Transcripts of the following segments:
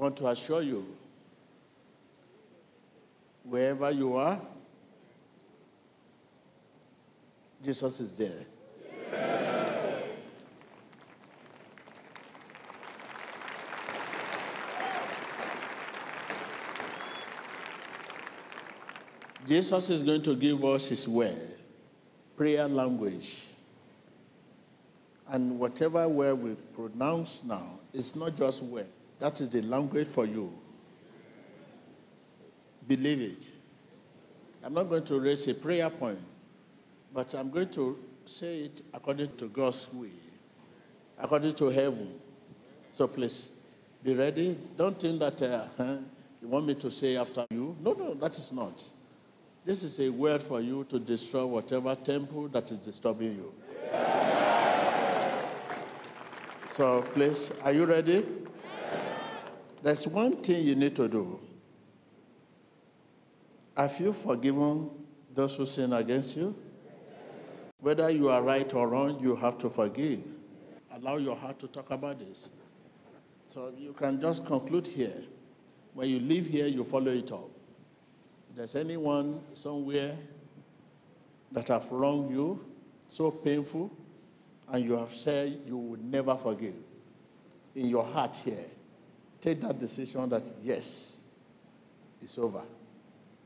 want to assure you, wherever you are, Jesus is there. Jesus is going to give us his word, prayer language. And whatever word we pronounce now, it's not just word. That is the language for you. Believe it. I'm not going to raise a prayer point, but I'm going to say it according to God's way, according to heaven. So please, be ready. Don't think that you want me to say after you. No, that is not. This is a word for you to destroy whatever temple that is disturbing you. So please, are you ready? There's one thing you need to do. Have you forgiven those who sin against you? Whether you are right or wrong, you have to forgive. Allow your heart to talk about this. So you can just conclude here. When you leave here, you follow it up. If there's anyone somewhere that have wronged you, so painful, and you have said you will never forgive, in your heart here, take that decision that, yes, it's over.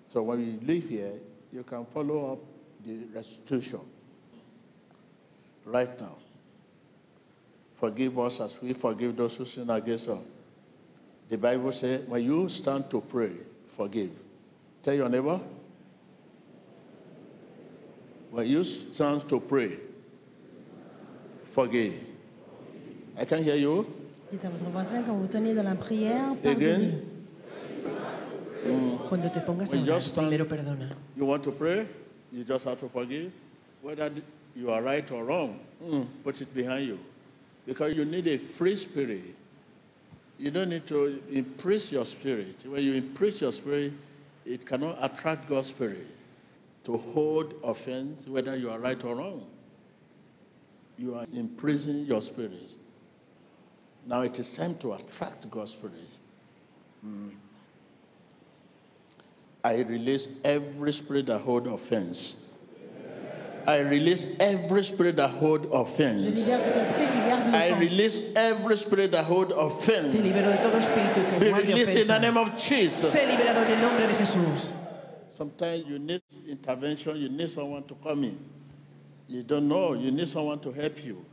So when you leave here, you can follow up the restitution. Right now, forgive us as we forgive those who sin against us. The Bible says, when you stand to pray, forgive. Tell your neighbor. When you stand to pray, forgive. I can hear you. Dites à votre voisin quand vous tenez dans la prière, pardonnez. Cuando te pongas a orar, primero perdona. You want to pray, you just have to forgive. Whether you are right or wrong, put it behind you. Because you need a free spirit. You don't need to impress your spirit. When you impress your spirit, it cannot attract God's spirit to hold offense, whether you are right or wrong. You are imprisoning your spirit. Now it is time to attract God's spirit. I release every spirit that holds offense. I release every spirit that holds offense. I release every spirit that holds offense. Be released in the name of Jesus. Sometimes you need intervention, you need someone to come in. You don't know, you need someone to help you.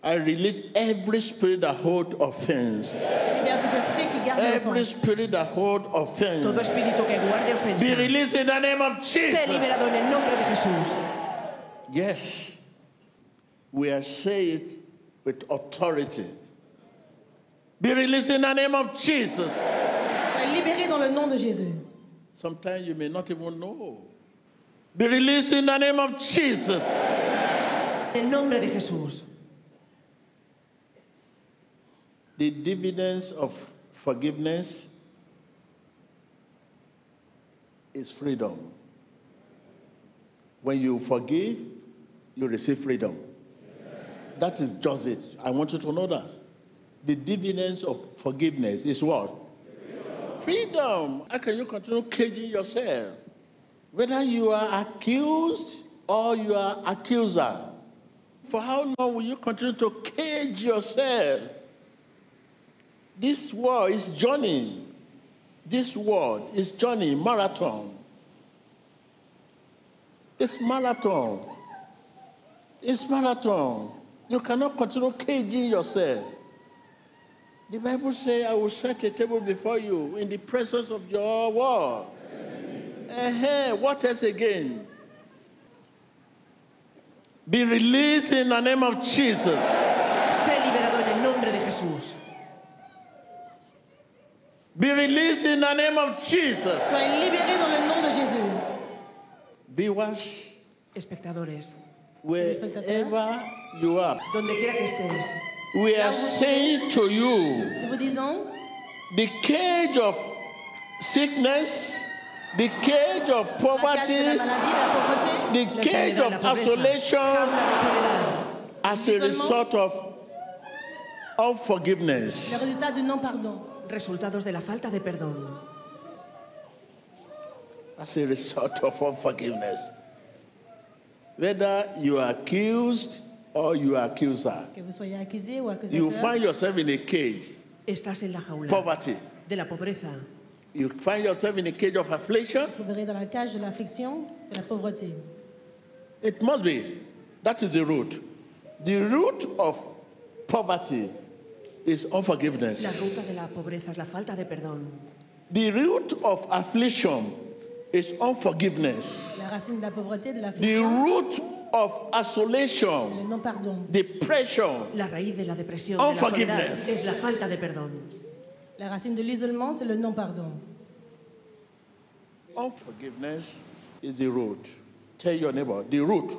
I release every spirit that holds offense. Every spirit that holds offense. Be released in the name of Jesus. Yes. We are saying it with authority. Be released in the name of Jesus. Sois libéré dans le nom de Jésus. Sometimes you may not even know. Be released in the name of Jesus. En nombre de Jesús. The dividends of forgiveness is freedom. When you forgive, you receive freedom. That is just it. I want you to know that. The dividends of forgiveness is what? Freedom. How can you continue caging yourself? Whether you are accused or you are accuser, for how long will you continue to cage yourself? This world is journey. This world is journey, marathon. It's marathon. It's marathon. You cannot continue caging yourself. The Bible says, I will set a table before you in the presence of your word. What else again? Be released in the name of Jesus. Sé liberado en el nombre de Jesús. Be released in the name of Jesus. Sois libéré dans le nom de Jésus. Viewers, Espectadores, wherever you are, donde quiera que estés, we are saying to you, nous vous disons, the cage of sickness, the cage of poverty, the cage of isolation as a result of unforgiveness le résultat du non-pardon. Resultados de la falta de perdón. As a result of unforgiveness. Whether you are accused or you are accuser, Que vous soyez accusé ou you accusateur, find yourself in a cage, Estás en la jaula poverty. de la pobreza. You find yourself in a cage of affliction. vous trouverez dans la cage de l'affliction, de la pauvreté. It must be. That is the root. The root of poverty is La unforgiveness. ruta de la pobreza es la falta de perdón. The root of affliction is unforgiveness. La racine de la pauvreté, de The l'affliction, root of le isolation, non-pardon. depression, La raíz de la depresión, de la soledad, Unforgiveness. es la falta de perdón. La racine de l'isolement, c'est le non-pardon. unforgiveness is the root. Tell your neighbor, the root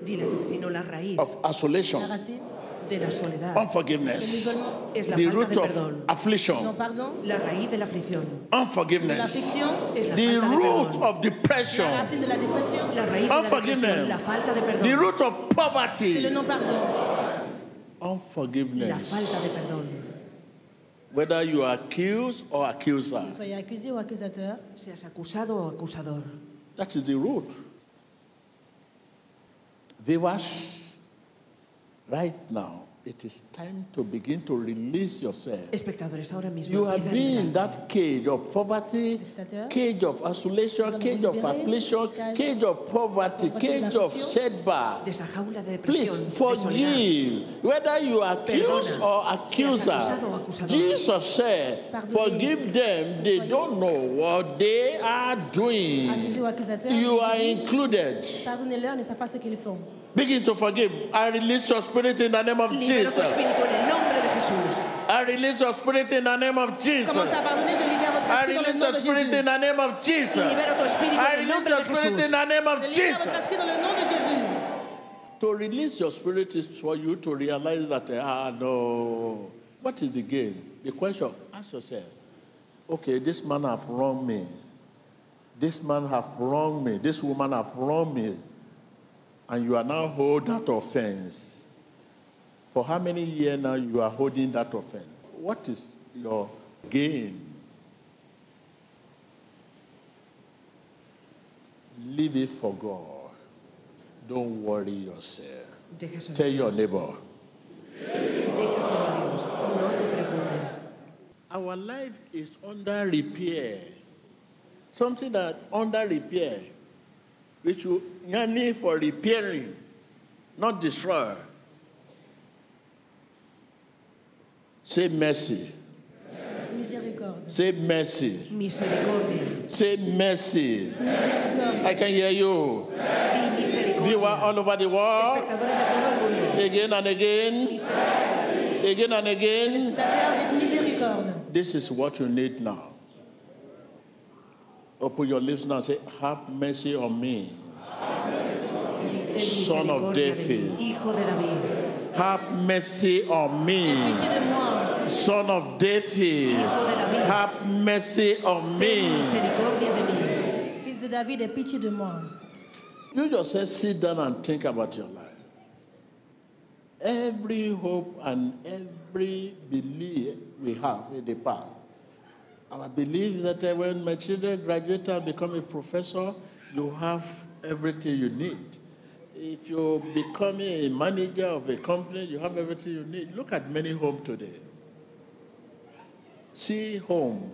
Dile a tu vecino, la raíz of La isolation, racine de la soledad unforgiveness, l'isolement, es la the falta root de of perdón. affliction, non-pardon, La raíz de la aflicción, unforgiveness, l'affliction, es la the falta de root perdón. of la depression, racine de la dépression, La raíz de la Unforgiveness. depresión, la falta de the perdón. root of c'est le poverty, non-pardon. La unforgiveness. falta de perdón. Whether you are accused or Que accuser, vous soyez accusé ou accusateur, Seas acusado o acusador. that is the root. Viewers, right now, it is time to begin to release yourself. Espectadores, ahora mismo You have empieza a been in liberar. that cage of poverty, Spectateur. cage of isolation, cage of affliction, cage of poverty, cage of setback. de esa jaula de Please depresión, de soledad. forgive. Whether you are accused Perdona. or Seas accuser, acusado o acusador. Jesus said, Pardonnez. forgive them. They don't know what they are doing. accusé ou accusateur, You Jésus are dit, included. pardonnez-leur, ne savent pas ce qu'ils font. Begin to forgive. I release your spirit in the name of Libero tu Jesus. espíritu en el nombre de Jesús. I release your spirit in the name of Jesus. Commencez à pardonner, je libère votre I esprit dans le release nom your de spirit Jésus. in the name of Jesus. Libero tu espíritu I en el release nombre your de spirit Jesús. in the name of Je libère Jesus. votre esprit dans le nom de Jésus. To release your spirit is for you to realize that, no. What is the game? The question, ask yourself, okay, this man have wronged me. This man have wronged me. This woman have wronged me. And you are now holding that offense. For how many years now you are holding that offense? What is your gain? Leave it for God. Don't worry yourself. Déjaselo Tell a your Dios. neighbor. Déjaselo a Dios. No te preocupes. Our life is under repair. Something that under repair, which you need for repairing, not destroy. Say mercy. Miséricorde. Say mercy. Misericordia. Say mercy. Miséricorde. I can hear you. Di misericordia. Viewer all over the world. Espectadores de todo el mundo. Again and again. Misericordia. Again and again. Spectateur, dites miséricorde. This is what you need now. Open your lips now and say, have mercy on me. Di, ten Son of misericordia de David. mí, Hijo de David. Have mercy on me. Pitié de moi. Son of David. Hijo de David. Have mercy on Ten me. misericordia de mí. Fils de David, aie pitié de moi. You just sit down and think about your life. Every hope and every belief we have in the past. Our belief is that when my children graduate and become a professor, you have everything you need. If you're becoming a manager of a company, you have everything you need. Look at many homes today. See home,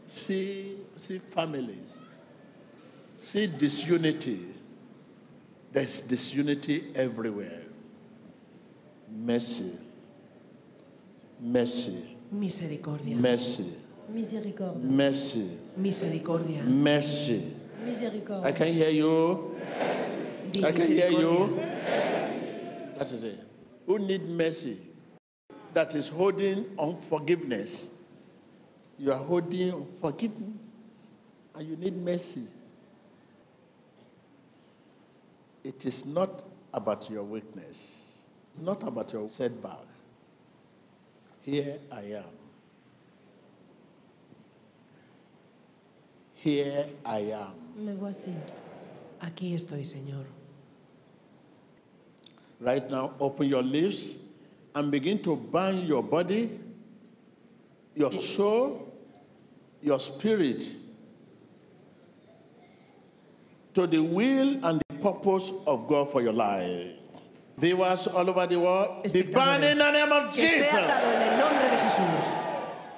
see families, see disunity. There's disunity everywhere. Mercy, mercy, Misericordia. mercy, Miséricorde. mercy, Misericordia. mercy. I Miséricorde. can hear you. Di I can hear you. misericordia. That is it. Who need mercy? That is holding unforgiveness. You are holding unforgiveness and you need mercy. It is not about your weakness. It's not about your setback. Here I am. Here I am. Me voici. Aquí estoy, Señor. Right now, open your lips and begin to bind your body your soul, your spirit to the will and the purpose of God for your life. Viewers all over the world, be bound in the name of Que sea Jesus. atado en el nombre de Jesús.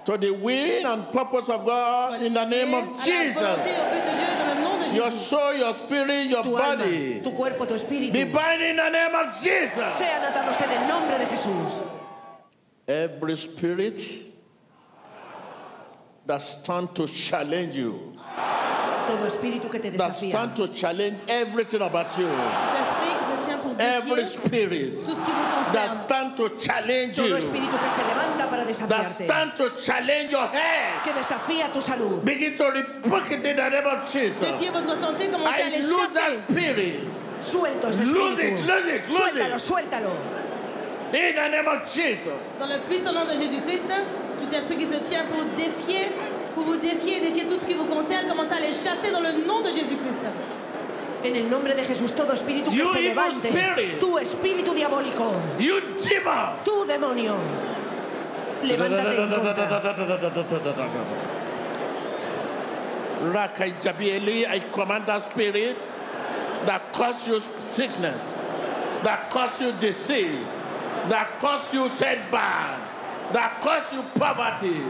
To the will and purpose of God in the name of À la volonté Jesus. et au but de Dieu dans le nom de Your Jésus. soul, your spirit, your Tu body. alma, tu cuerpo, tu espíritu. Be bound in the name of Jesus. Sean atados en el nombre de Jesús. Every spirit that stands to challenge you, Todo espíritu que te that desafía. stands to challenge everything about you, Tout esprit qui se tient pour every défier spirit tout ce qui vous that concerne. stands to challenge Todo you, espíritu que se levanta para that desafiarte. stands to challenge your head, Que desafía tu salud. begin to rebuke it in the name of Jesus. Défier votre santé, commencez à I les lose chasser. that spirit Suelto ese Lose espíritu. it, lose it, lose Suéltalo, it. suéltalo. in the name of Jesus. Dans le puissant nom de Jésus-Christ, tout esprit qui se tient pour défier, pour vous défier tout ce qui vous concerne, commencez à les chasser dans le nom de Jésus-Christ. En el nombre de Jesús, todo espíritu que You se evil levante. spirit. Tu espíritu diabólico. You demon. Tu demonio. Levántate en contra. Rakai Jabieli, I command that spirit that cause you sickness, that cause you disease, that cause you setback, that cause you poverty.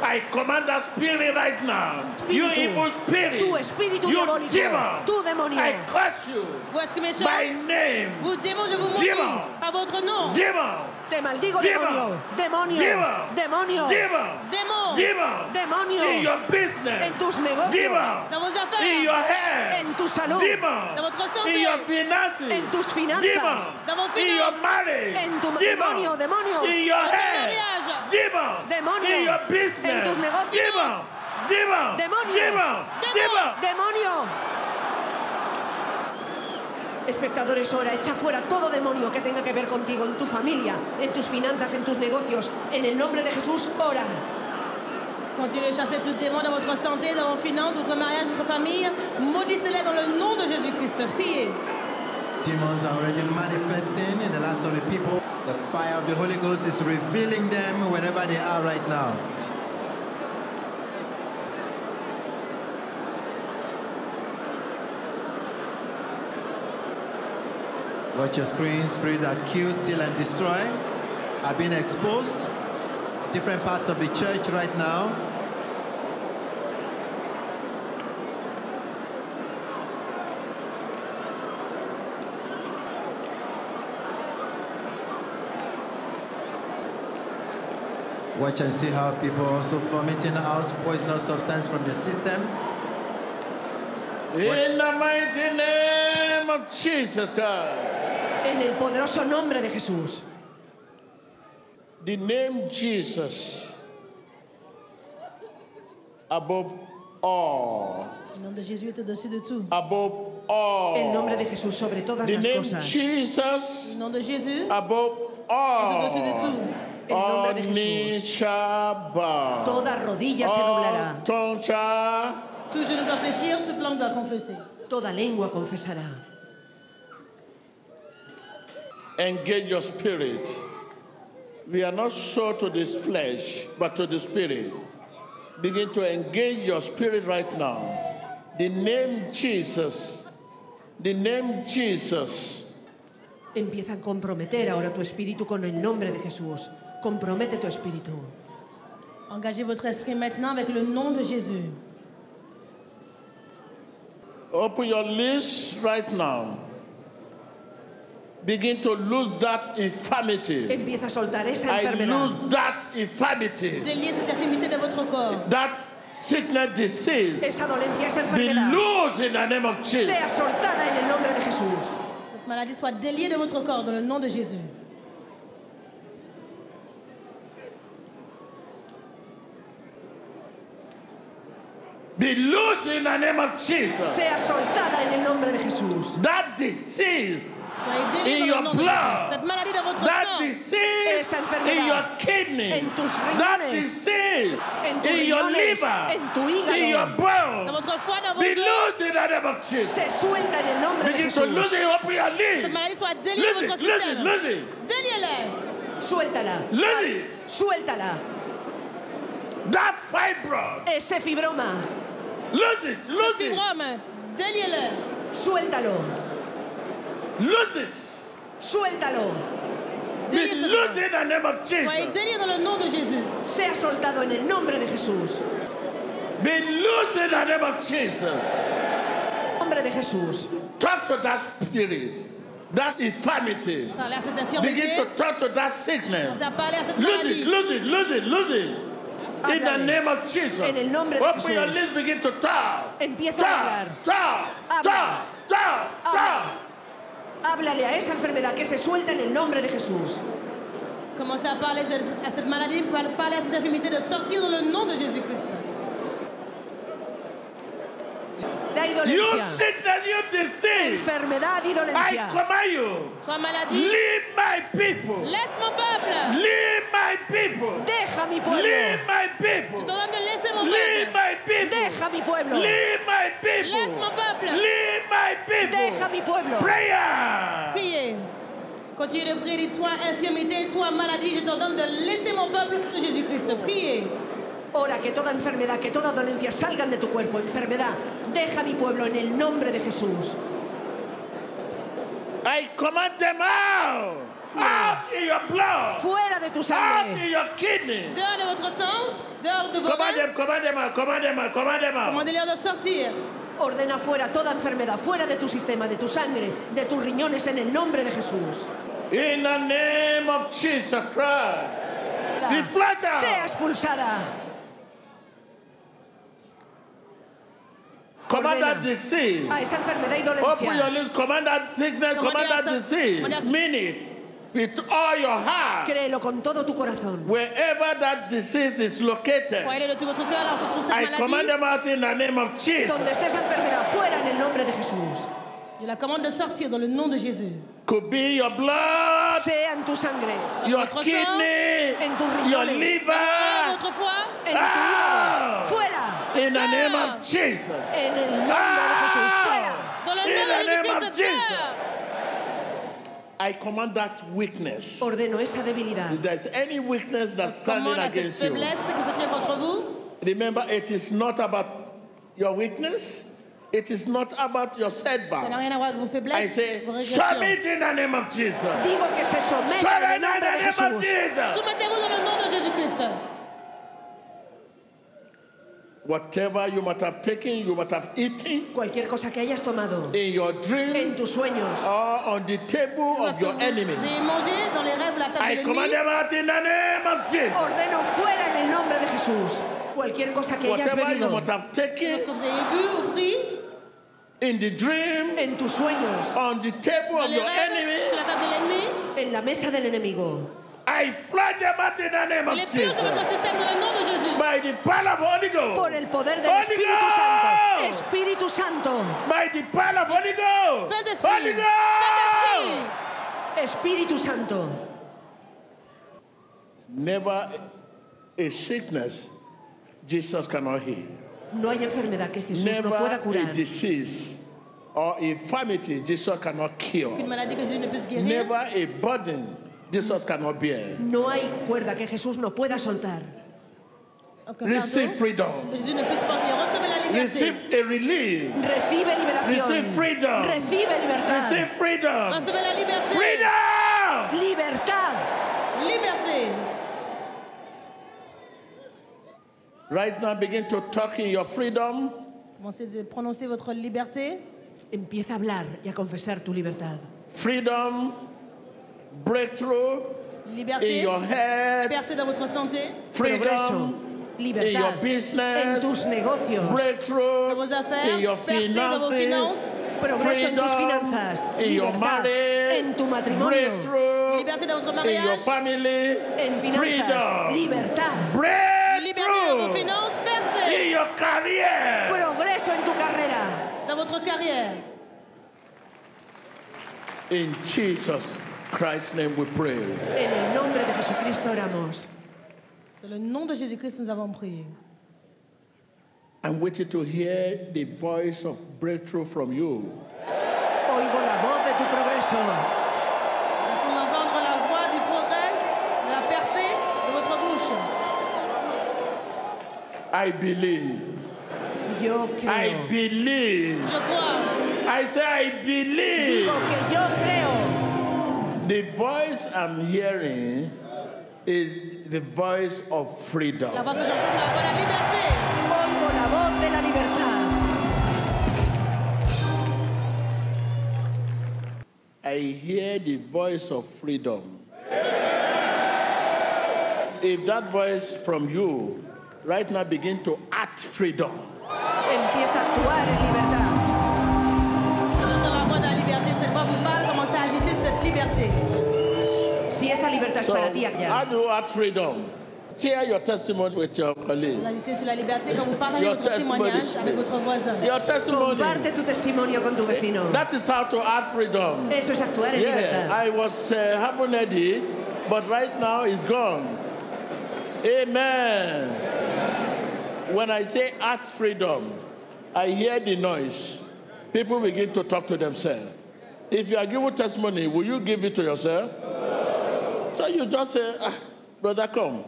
I command that spirit right now. You Espíritu. evil spirit. Tu espíritu You diabólico. demon. Tu demonio. I curse you Vous esprits méchants, by name. vous démons, je vous Démon. maudis par votre nom. Demon. Te maldigo, Demon. demonio. Demonio. Demon. Demonio. Demon. Démons, Demon. Demonio. In your business. En tus negocios. Demon. dans vos In affaires, your head. En tu salud. Demon. dans votre In santé, your finances. En tus finanzas. Demon. dans vos In your finances, marriage. En tu Demon. matrimonio, demonio. In your head. mariage, Demon. Demonio. In your business. En tus negocios. Demon. Demon. Demonio. Demon. Demon. Demonio. Espectadores, ahora echa fuera todo demonio que tenga que ver contigo, en tu familia, en tus finanzas, en tus negocios. En el nombre de Jesús, ora. continuez de chasser tout démon dans votre santé, dans vos finances, votre mariage, votre famille. Maudissez-les dans le nom de Jésus-Christ. Priez. Demons are already manifesting in the lives of the people. The fire of the Holy Ghost is revealing them wherever they are right now. Watch your screen. Spirits that kill, steal, and destroy are being exposed. Different parts of the church right now. Watch and see how people are also vomiting out poisonous substance from the system. In the mighty name of Jesus Christ. En el poderoso nombre de Jesús. The name Jesus above all. Le nom de Jésus est au-dessus de tout. Above all. El nombre de Jesús sobre todas The las name cosas. Jesus Le nom de Jésus above est au-dessus de all. tout. El nombre All de knee Jesús. shall bow. Toda rodilla se All doblará. tongue shall. Tout genou doit fléchir, toute langue doit confesser. Toda lengua confesará. Engage your spirit. We are not sold to this flesh, but to the spirit. Begin to engage your spirit right now. The name Jesus. The name Jesus. Empieza a comprometer ahora tu espíritu con el nombre de Jesús. Compromete tu espíritu. Engagez votre esprit maintenant avec le nom de Jésus. Open your lips right now. Begin to lose that infirmity. Empieza a soltar esa I enfermedad. lose that infirmity. Déliez cette infirmité de votre corps. That sickness, disease. Esa dolencia, esa Be enfermedad. loose in the name of Jesus. Sea soltada en el nombre de Jesús. Cette maladie soit déliée de votre corps dans le nom de Jésus. Be loose in the name of Jesus. Sea soltada en el nombre de Jesús. That disease Soyez in déliés your dans le nom de Jésus. blood. Cette maladie dans votre That sang. disease Esa enfermedad in your kidney. en tus That riñones, disease en tus in your riñones, liver. en tu hígado, In your Dans bone. votre foie, dans vos Be os. loose in the name of Jesus. se suelta en el nombre de Begin to lose Jesús. it. Open your Cette lips. maladie soit déliée de Lose votre it, lose it, système. lose it. Déliez-les. Suéltala. Lose it. Suéltala. That fibroid. ese fibroma, Lose it. Lose it. Fibrome, déliez-le. suéltalo, Lose it. suéltalo. Be Déliez ce loose fibrome. in the name of Soyez Jesus. déliés dans le nom de Jésus. Sea soltado en el nombre de Jesús. Be loose in the name of Jesus. Nombre de Jesús. Talk to that spirit, that infirmity. Parlez à cette Begin infirmité. to talk to that sickness. Commencez à parler à cette Lose maladie. it, lose it, lose it, lose it. In the Háblale. name of Jesus. En el nombre de Open your Jesús. lips, begin to talk. Empieza a Talk, hablar. talk, Habla. talk, talk, Habla. talk. Háblale a esa enfermedad que se suelta en el nombre de Jesús. Commencez à parler à cette maladie, parler à cette infirmité de sortir dans le nom de Jésus-Christ. Da You dolencia. sickness, you disease. Enfermedad y I dolencia. command you. Sois maladie, Leave my people. laisse mon peuple. Leave my people. Deja mi pueblo. Leave my Je people. te demande de laisser mon Leave peuple. my people. Deja mi pueblo. Leave my Laisse mon people. peuple. Leave my Deja people. mi pueblo. Prayer. Priez. Continuez de prier, dites toi infirmité, toi maladie, je t'ordonne de laisser mon peuple de Jésus-Christ. Priez. Ora que toda enfermedad, que toda dolencia salgan de tu cuerpo. Enfermedad, deja mi pueblo en el nombre de Jesús. I command them out. Out in your blood. Fuera de tu Out sangre. in your kidney. Dehors de votre sang, dehors de vos Command reins, them, command them out, command them out, command them out. commandez-leur de sortir. Ordena fuera toda enfermedad, fuera de tu sistema, de tu sangre, de tus riñones en el nombre de Jesús. In the name of Jesus Christ. Reflect out. Sea expulsada. Command Ordena that disease. a esa enfermedad y Open your dolencia. lips, command that sickness, command that disease. Mean it with all your heart. Créelo con todo tu corazón. Wherever that disease is located, Pour aller de tout votre cœur, là où se trouve cette I command maladie, them out in the name of Jesus. Donde esté esa enfermedad, fuera en el nombre de Jesús. je la commande de sortir dans le nom de Jésus. Could be your blood, Sea en tu sangre, your Votre sang, kidney, en tus your riñones, liver. Votre foi, en tu hígado. Fuera. In the name of Jesus. En el nombre de Jesús. Fuera. dans le In nom the de name Jésus-Christ, of Jesus. sors. I command that weakness. Ordeno esa debilidad. If there's any weakness that's standing Commande à cette against you, faiblesse qui se tient contre vous. remember it is not about your weakness. It is not about your Ça n'a setback. rien à voir avec vos I faiblesses, say, vos régressions. submit in the name of Jesus. Digo que se someta en el Surrender in nombre the de name of Jesús. Jesus. Soumettez-vous dans le nom de Jésus-Christ. Whatever you might have taken, you might have eaten Cualquier cosa que hayas tomado in your dream en tus sueños or on the table Parce of que your vous enemy. avez mangé dans les rêves la table I de command l'ennemi. them out in the name of Jesus. ordeno fuera en el nombre de Jesús. Cualquier cosa que hayas Whatever you bebido might have Ce taken que vous avez bu ou pris in the dream en tus sueños, on the table dans of les your rêves enemy, sur la table de l'ennemi, en la mesa del enemigo. I fly them out in the name of les purs de votre Jesus. système dans le nom de Jésus. By the power of Holy Ghost. Por el poder del Holy Espíritu Santo. Ghost. Espíritu Santo. By the power of Holy Ghost. Saint-Esprit, Holy Saint-Esprit, Ghost. Espíritu Santo. Never a sickness Jesus cannot heal. No hay enfermedad que Jesús no Never pueda a curar. disease or infirmity Jesus cannot cure. Qu'une maladie que Jésus ne puisse guérir. Never a burden Jesus cannot bear. No hay cuerda que Jesús no pueda soltar. Aucun Receive fardeau freedom. que Jésus ne puisse porter. Recevez la liberté. Receive a relief. Recibe liberación. Receive freedom. Recibe libertad. Receive freedom. Recevez la liberté. Freedom. Libertad. Liberté. Right now, begin to talk in your freedom. Commencez de prononcer votre liberté. Empieza a hablar y a confesar tu libertad. Freedom. Breakthrough in Liberté. your head. Percée dans votre santé. Progreso. Freedom in your Libertad. En business. tus negocios. Breakthrough Dans vos affaires. in your Percée dans vos finances. finances. Progreso en tus Freedom finanzas. in your Libertad marriage. en tu matrimonio. Breakthrough Liberté dans votre in your mariage. family. En finanzas. Freedom. Libertad. Liberté dans vos Breakthrough finances. in Percée your career. Progreso en tu carrera. dans votre carrière. In Jesus Christ's name we pray. En el nombre de Jesucristo oramos. Dans le nom de Jésus-Christ, nous avons prié. I'm waiting to hear the voice of breakthrough from you. Oigo la voz de tu progreso. Nous pouvons entendre la voix du progrès, de la percée de votre bouche. I believe. Yo creo. I believe. Je crois. I say I believe. Digo que yo creo. The voice I'm hearing is the voice of freedom. La voix que j'entends, c'est la voix de la liberté. Oigo la voz de la libertad. I hear the voice of freedom. If that voice from you right now begin to act freedom. Empieza a actuar en libertad. J'entends la voix de la liberté. Cette voix vous parle. Commencez à agir sur cette liberté. Si esa libertad es So, para ti how allá. do you act freedom? Share your testimony with your colleague. Vous agissez sur la liberté quand vous partagez Your votre testimony. témoignage avec votre voisin. Your testimony. Comparte tu testimonio con tu vecino. That is how to act freedom. Eso es actuar en Yeah, libertad. I was having it, but right now it's gone. Amen. When I say act freedom, I hear the noise. People begin to talk to themselves. If you are giving testimony, will you give it to yourself? So you just say, brother, come.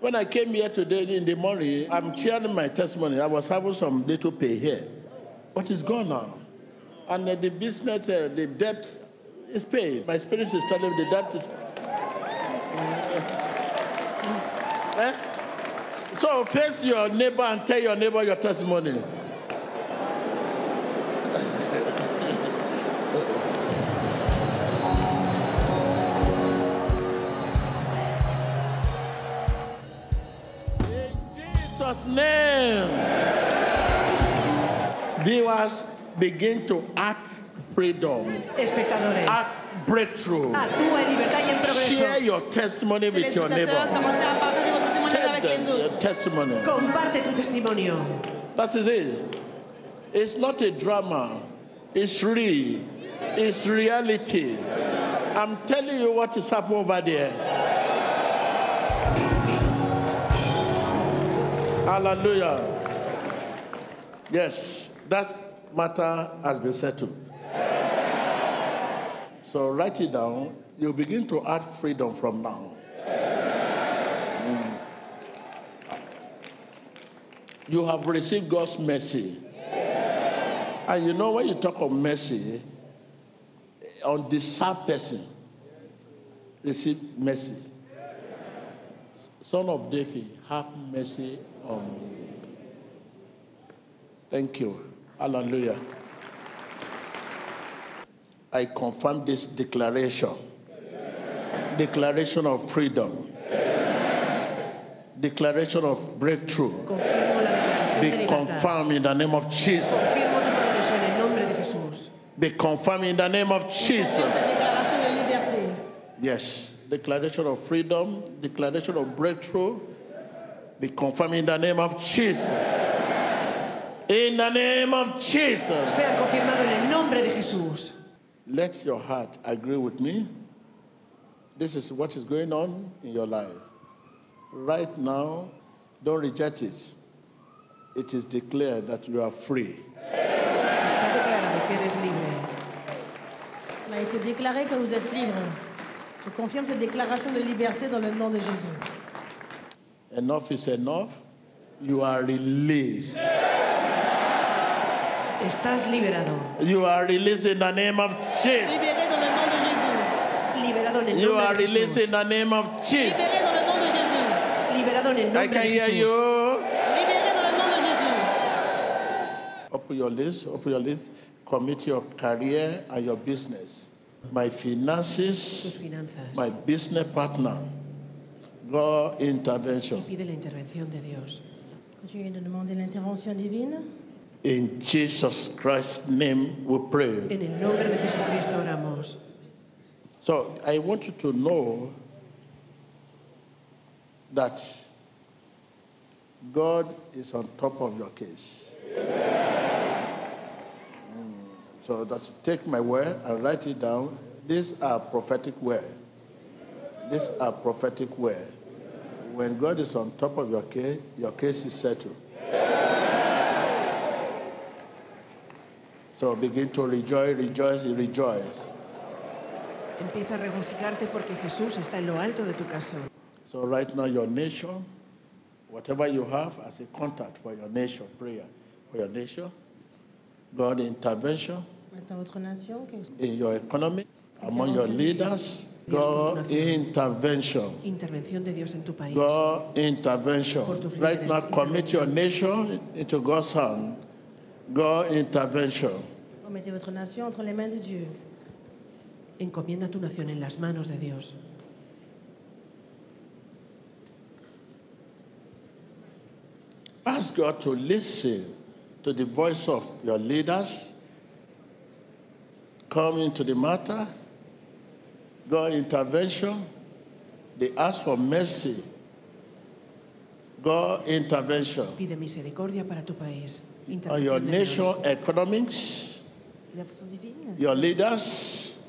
When I came here today in the morning, I'm sharing my testimony. I was having some little pay here, but it's gone now. And the business, the debt is paid. My spirit is telling me the debt is So face your neighbor and tell your neighbor your testimony. In Jesus' name. Viewers, begin to act freedom, Espectadores. act breakthrough. Actúa en libertad y en Share progreso. your testimony with your Téléspectateurs, neighbor. commencez à partager votre témoignage Tell avec les them autres. your testimony. Comparte tu testimonio. That is it. It's not a drama. It's real. It's reality. I'm telling you what is happening over there. Hallelujah. Yes, that matter has been settled. So write it down. You begin to add freedom from now. You have received God's mercy. And you know, when you talk of mercy, undeserved person receive mercy. Son of David, have mercy on me. Thank you. Hallelujah. I confirm this declaration. Declaration of freedom. Declaration of breakthrough. Confirmo la declaración de Be libertad. confirmed in the name of Jesus. Confirmo tu progreso en el nombre de Jesús. Be confirmed in the name of Sur Jesus. cette déclaration de liberté. Yes. Declaration of freedom, declaration of breakthrough. Be confirmed in the name of Jesus. In the name of Jesus. Sea confirmado en el nombre de Jesús. Let your heart agree with me. This is what is going on in your life. Right now, don't reject it. It is declared that you are free. Está declarado que eres libre. Il a été déclaré que vous êtes libre. Je confirme cette déclaration de liberté dans le nom de Jésus. Enough is enough. You are released. Estás liberado. You are released in the name of Jesus. Libéré dans le nom de Jésus. Liberado en el You are nombre de released Jesús. in the name of Jesus. Libéré dans le nom de Jésus. Liberado en el I nombre can de hear Jesús. you. Libéré dans le nom de Jésus. Open your list. Open your list. Commit your career and your business. My Tus finances, finanzas. my business partner. God intervention. Pide la intervención de Dios. Continuez de demander l'intervention divine. In Jesus Christ's name we pray. En el nombre de Jesucristo oramos. So I want you to know that God is on top of your case. So that's take my word and write it down. These are prophetic word. These are prophetic word. When God is on top of your case is settled. So begin to rejoice, rejoice, rejoice. Empieza a regocijarte porque Jesús está en lo alto de tu caso. So right now your nation, Whatever you have as a contact for your nation, prayer for your nation, God intervention Dans votre nation, in your economy, among your leaders, God intervention. Intervención de Dios en tu país. God intervention. Right now, commit your nation into God's hand. God intervention. Mettez votre nation entre les mains de Dieu. Encomienda tu nación en las manos de Dios. Ask God to listen to the voice of your leaders. Come into the matter. God intervention. They ask for mercy. God intervention. Pide misericordia para tu país. On your Intervención de nation Dios. economics, Intervention divine. your leaders,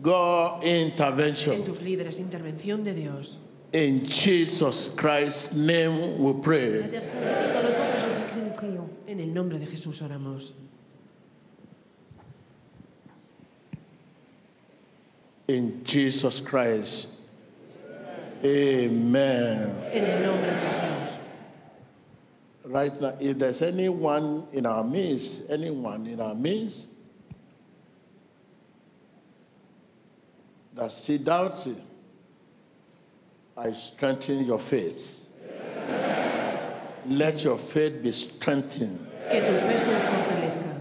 God En intervention. tus líderes, intervención de Dios. In Jesus Christ's name we pray. Intervention divine dans le nom de Jésus-Christ, nous prions. En el nombre de Jesús oramos. In Jesus Christ. Amen. En el nombre de Jesús. Right now, if there's anyone in our midst that's still doubting, I strengthen your faith. Let your faith be strengthened. Que tu fe se fortalezca.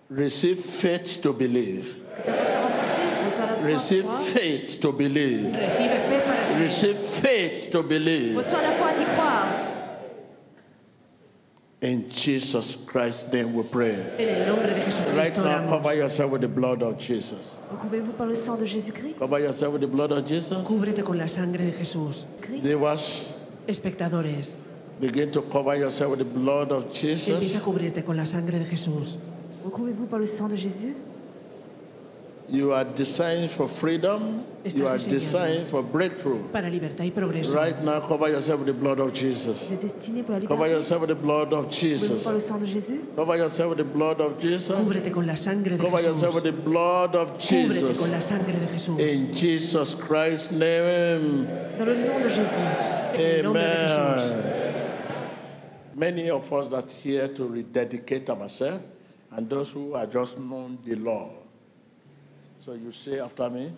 Receive faith to believe. Que ta foi soit renforcée, reçois la foi Receive à croire. faith to believe. Recibe fe para creer. Receive faith to believe. Reçois la foi à t'y croire. In Jesus Christ's name we pray. En el nombre de Right Jesucristo now, cover oramos. yourself with the blood of Jesus. Recouvrez-vous par le sang de Jésus-Christ. Cover yourself with the blood of Jesus. Cúbrete con la sangre de Jesús. Viewers, Espectadores, begin to cover yourself with the blood of empieza Jesus. a cubrirte con la sangre de Jesús. Recouvrez-vous par le sang de Jésus. You are designed for freedom. You are designed for breakthrough. Para libertad y progreso. Right now, cover yourself with the blood of Jesus. Vous êtes destiné pour la Cover liberté. yourself with the blood of Recouvrez-vous Jesus. par le sang de Jésus. Cover yourself with the blood of Jesus. Cúbrete con la sangre de Cover yourself with Jesús. the blood of Cúbrete Jesus. con la sangre de Jesús. In Jesus Christ's name. Dans le nom de Jésus. En el nombre de Jesús. Amen. Many of us that here to rededicate ourselves, and those who are just known the Lord. So you say after me,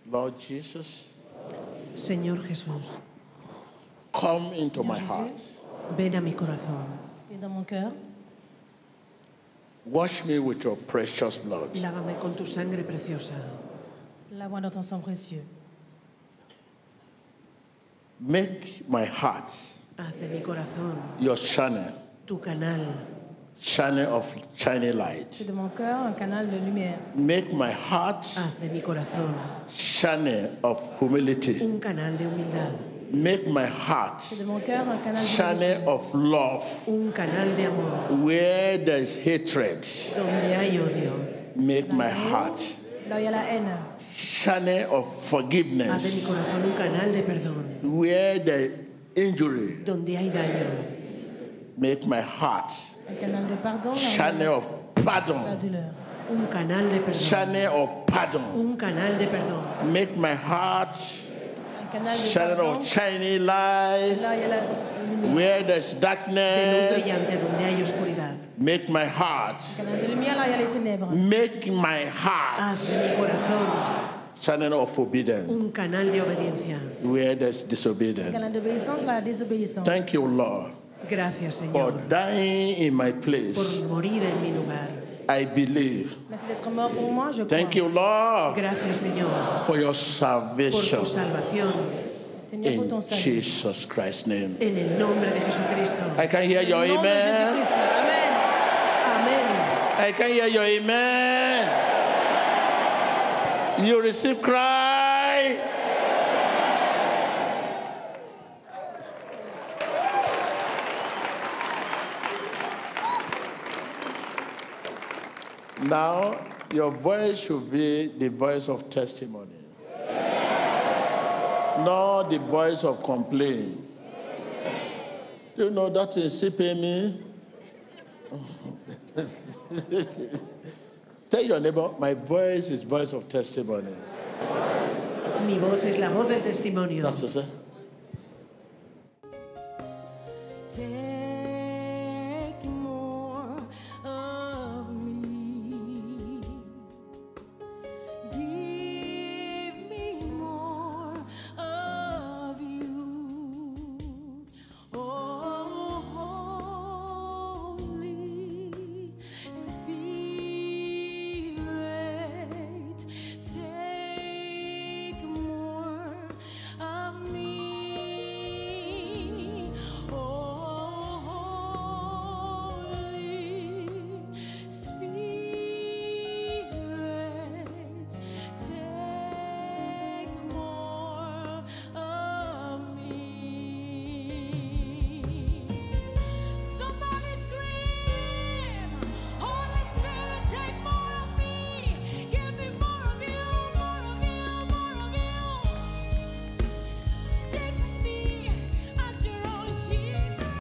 Lord Jesus, Señor Jesús, come into my heart. ven a mi corazón. Et dans mon cœur, Wash me with your precious blood. Lávame con tu sangre preciosa. lave-moi dans ton sang précieux. Make my heart Haz de mi corazón your channel, tu canal. channel of shining light. Fais de mon cœur un canal de lumière. Make my heart Haz de mi corazón channel of humility. un canal de humildad. Make my heart Fais de mon cœur un canal de channel vérité. of love. Un canal de amor. Where there is hatred, Donde hay odio. make my heart Là où il y a la haine. channel of Haz de mi forgiveness. corazón un canal de perdón. Where there is injury, Donde hay daño. make my heart Un canal de pardon. Là où il y a channel of la pardon. douleur. Un canal de perdón. Channel of pardon. Un canal de perdón. Make my heart Un canal de channel pardon. of shining light. Là où il y a la lumière. Where there's De luz darkness, brillante donde hay oscuridad. make my heart. Un canal de lumière. Là où il y a les ténèbres. Make my heart Haz de mi corazón channel of obedience. un canal de obediencia. Where there's Un disobedience. canal d'obéissance. Là, la désobéissance. Thank you, Lord, Gracias, for Señor, dying in my por place. morir en mi lugar. I believe. Merci d'être mort pour moi. Je crois. Thank you, Lord, Gracias, Señor, for your por salvation. tu salvación. Seigneur, pour ton In salut. Jesus Christ's name. En el nombre de Jesucristo. I can hear your Au nom de amen. Jésus-Christ. Amen. Amén. I can hear your amen. You receive Christ. Now, your voice should be the voice of testimony, not the voice of complaint. Do you know that is still paying me? Tell your neighbor, my voice is voice of testimony. Mi voz es la voz del testimonio. That's it. Say